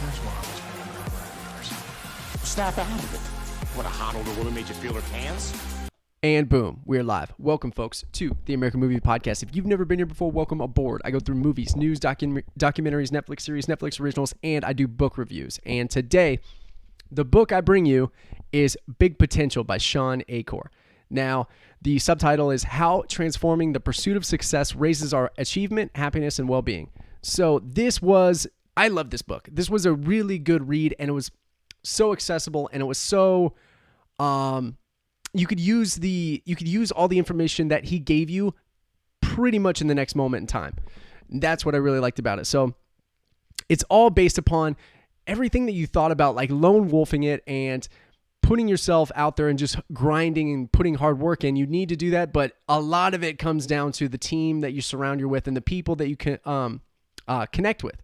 That's why I was making her grandmothers. Snap out of it. What, a hot older woman made you feel her pants? And boom, we're live. Welcome, folks, to the American Movie Podcast. If you've never been here before, welcome aboard. I go through movies, news, documentaries, Netflix series, Netflix originals, and I do book reviews. And today, the book I bring you is Big Potential by Sean Achor. Now, the subtitle is How Transforming the Pursuit of Success Raises Our Achievement, Happiness, and Well-Being. So I love this book. This was a really good read, and it was so accessible, and it was so, you could use all the information that he gave you pretty much in the next moment in time. That's what I really liked about it. So it's all based upon everything that you thought about, like lone wolfing it and putting yourself out there and just grinding and putting hard work in. You need to do that, but a lot of it comes down to the team that you surround you with and the people that you can connect with.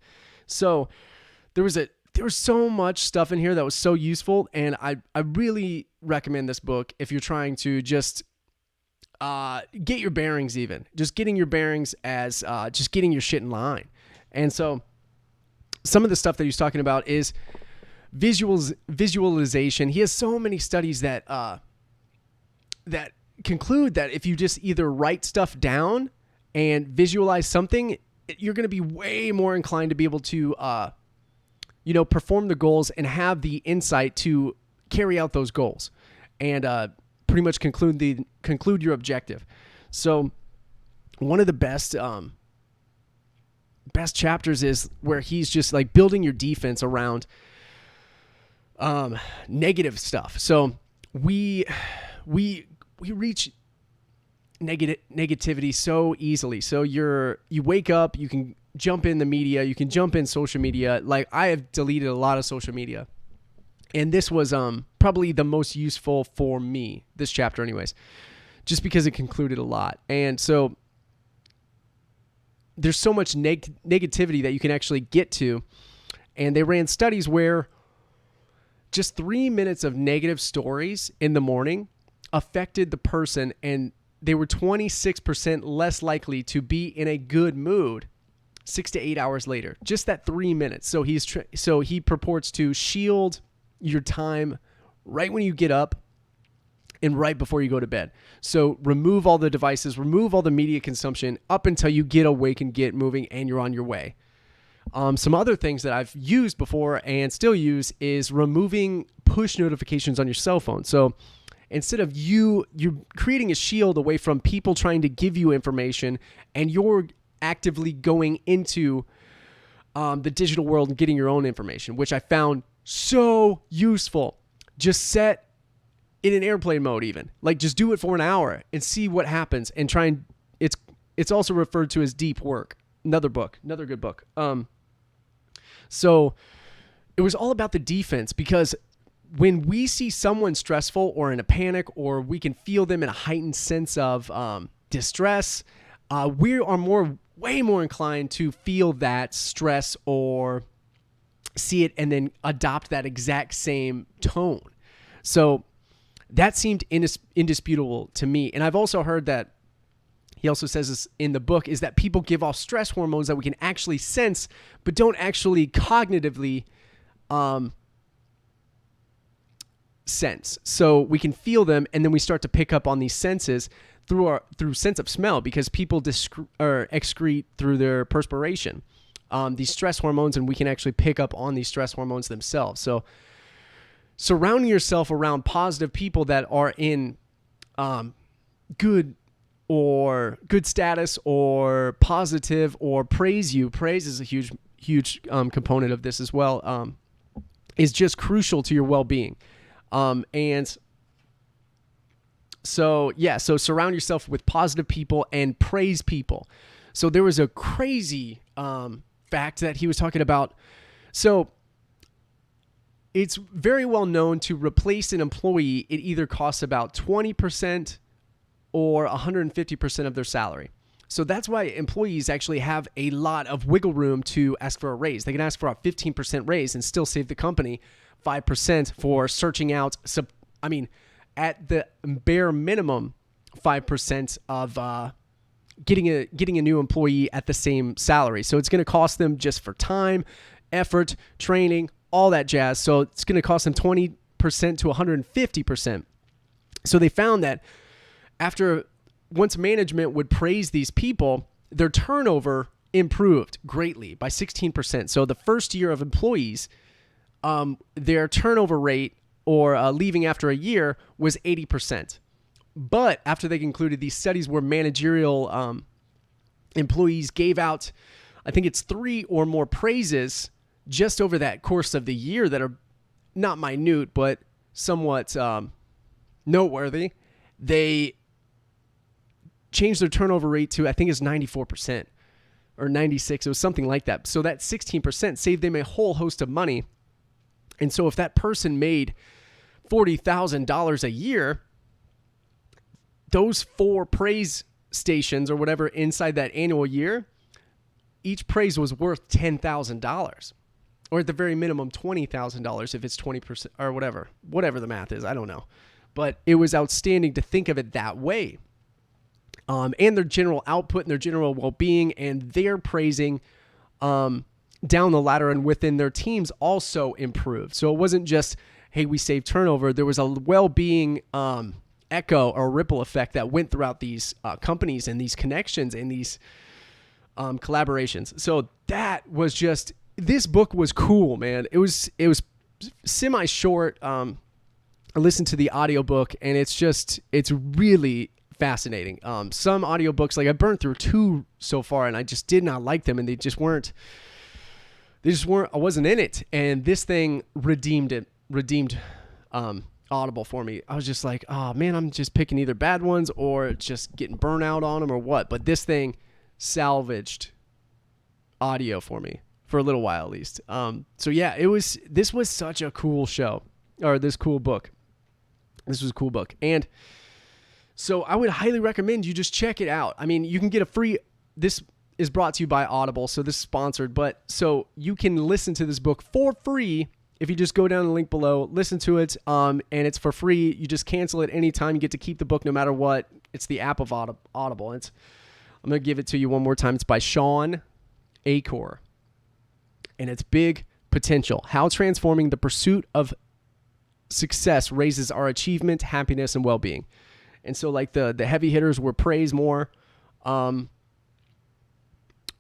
So there was so much stuff in here that was so useful, and I really recommend this book if you're trying to just get your bearings, even just getting your bearings as just getting your shit in line. And so some of the stuff that he's talking about is visualization. He has so many studies that that conclude that if you just either write stuff down and visualize something, you're going to be way more inclined to be able to perform the goals and have the insight to carry out those goals and pretty much conclude your objective. So one of the best chapters is where he's just like building your defense around negative stuff. So we reach negativity so easily. So you wake up, you can jump in the media, you can jump in social media. Like, I have deleted a lot of social media, and this was probably the most useful for me, this chapter anyways, just because it concluded a lot. And so there's so much negativity that you can actually get to, and they ran studies where just 3 minutes of negative stories in the morning affected the person, and they were 26% less likely to be in a good mood 6 to 8 hours later. Just that 3 minutes. So he purports to shield your time right when you get up and right before you go to bed. So remove all the devices, remove all the media consumption up until you get awake and get moving and you're on your way. Some other things that I've used before and still use is removing push notifications on your cell phone. So instead of you're creating a shield away from people trying to give you information, and you're actively going into the digital world and getting your own information, which I found so useful. Just set in an airplane mode, even like just do it for an hour and see what happens, and try and it's also referred to as deep work. Another good book. So it was all about the defense, because when we see someone stressful or in a panic, or we can feel them in a heightened sense of distress, we are way more inclined to feel that stress or see it and then adopt that exact same tone. So that seemed indisputable to me. And I've also heard that he also says this in the book, is that people give off stress hormones that we can actually sense, but don't actually cognitively sense. So we can feel them, and then we start to pick up on these senses through sense of smell, because people excrete through their perspiration these stress hormones, and we can actually pick up on these stress hormones themselves. So surrounding yourself around positive people that are in good status or positive or praise you. Praise is a huge component of this as well. Is just crucial to your well-being. So surround yourself with positive people and praise people. So there was a crazy fact that he was talking about. So it's very well known to replace an employee, it either costs about 20% or 150% of their salary. So that's why employees actually have a lot of wiggle room to ask for a raise. They can ask for a 15% raise and still save the company 5% for searching out, at the bare minimum, 5% of getting a new employee at the same salary. So it's going to cost them just for time, effort, training, all that jazz. So it's going to cost them 20% to 150%. So they found that once management would praise these people, their turnover improved greatly by 16%. So the first year of employees, their turnover rate or leaving after a year was 80%. But after they concluded these studies where managerial employees gave out, I think it's 3 or more praises just over that course of the year that are not minute, but somewhat noteworthy, they changed their turnover rate to, I think it's 94% or 96. It was something like that. So that 16% saved them a whole host of money. And so if that person made $40,000 a year, those 4 praise stations or whatever inside that annual year, each praise was worth $10,000, or at the very minimum $20,000 if it's 20% or whatever the math is. I don't know, but it was outstanding to think of it that way. And their general output and their general well-being and their praising down the ladder and within their teams also improved. So it wasn't just, hey, we saved turnover. There was a well-being echo or ripple effect that went throughout these companies and these connections and these collaborations. So that was just, this book was cool, man. It was semi-short. I listened to the audiobook and it's really fascinating. Some audiobooks, like I burned through 2 so far and I just did not like them and they just weren't, I wasn't in it. And this thing redeemed Audible for me. I was just like, oh man, I'm just picking either bad ones or just getting burnout on them or what. But this thing salvaged audio for me for a little while at least. So yeah, this was such a cool show, or this cool book. This was a cool book. And so I would highly recommend you just check it out. I mean, you can get a free, this is brought to you by Audible, so this is sponsored, but so you can listen to this book for free if you just go down the link below, listen to it, and it's for free. You just cancel it anytime. You get to keep the book no matter what. It's the app of Audible. I'm going to give it to you one more time. It's by Sean Acor, and it's Big Potential: How Transforming the Pursuit of Success Raises Our Achievement, Happiness, and Well-Being. And so like the heavy hitters were praised more, trying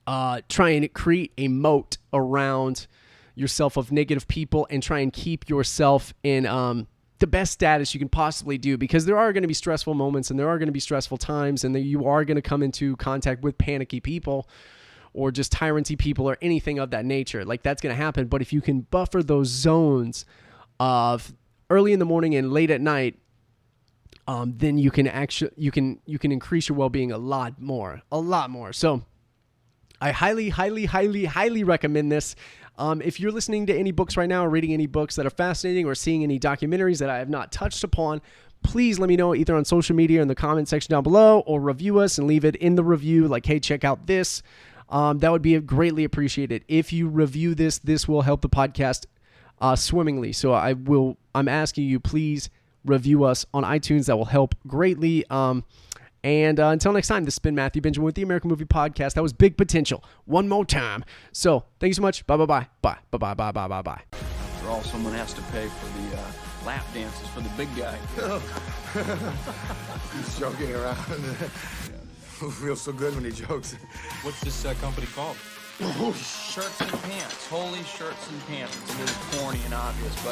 to create a moat around yourself of negative people and try and keep yourself in the best status you can possibly do, because there are going to be stressful moments and there are going to be stressful times, and you are going to come into contact with panicky people or just tyranny people or anything of that nature. Like, that's going to happen. But if you can buffer those zones of early in the morning and late at night, then you can increase your well-being a lot more. So I highly recommend this. If you're listening to any books right now or reading any books that are fascinating or seeing any documentaries that I have not touched upon, please let me know either on social media or in the comment section down below, or review us and leave it in the review like, hey, check out this. That would be greatly appreciated. If you review this will help the podcast swimmingly. So I'm asking you, please review us on iTunes. That will help greatly. And until next time, this has been Matthew Benjamin with the American Movie Podcast. That was Big Potential. One more time. So thank you so much. Bye. After all, someone has to pay for the lap dances for the big guy. He's joking around. Feels so good when he jokes. What's this company called? Shirts and pants. Holy shirts and pants. It's a little corny and obvious, but